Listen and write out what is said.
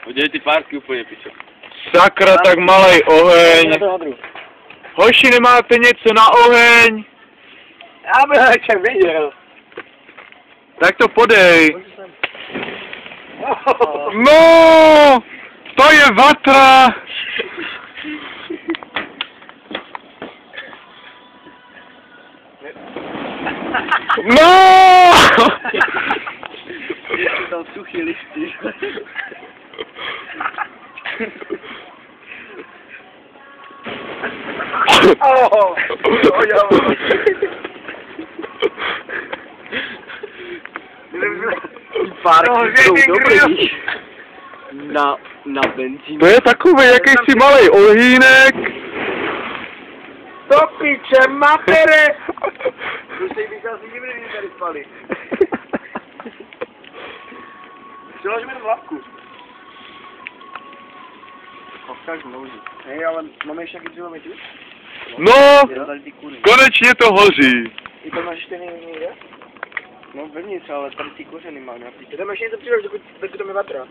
Udělej ty párky úplně, pičo. Sakra, tak malej oheň. Hoši, nemáte něco na oheň? Já bych ho viděl. Tak to podej. No, to je vatra. No! Ještě tam suchý listy. Párky jsou dobrý. Na benzín. To je takový jakýsi malej ohýnek. To piče, matere! Musí být asi divný, když tady spali. Přiložíme do hlavku. Ovkáž mlouží. Hej, ale máme ještě jaký dřevo mytí? No, konečně to hoří. I to máš ještě někde? No vevnitř, ale tady ty kořeny mám nějaký. Ty tam ještě něco přilož, dokud tam je vatra.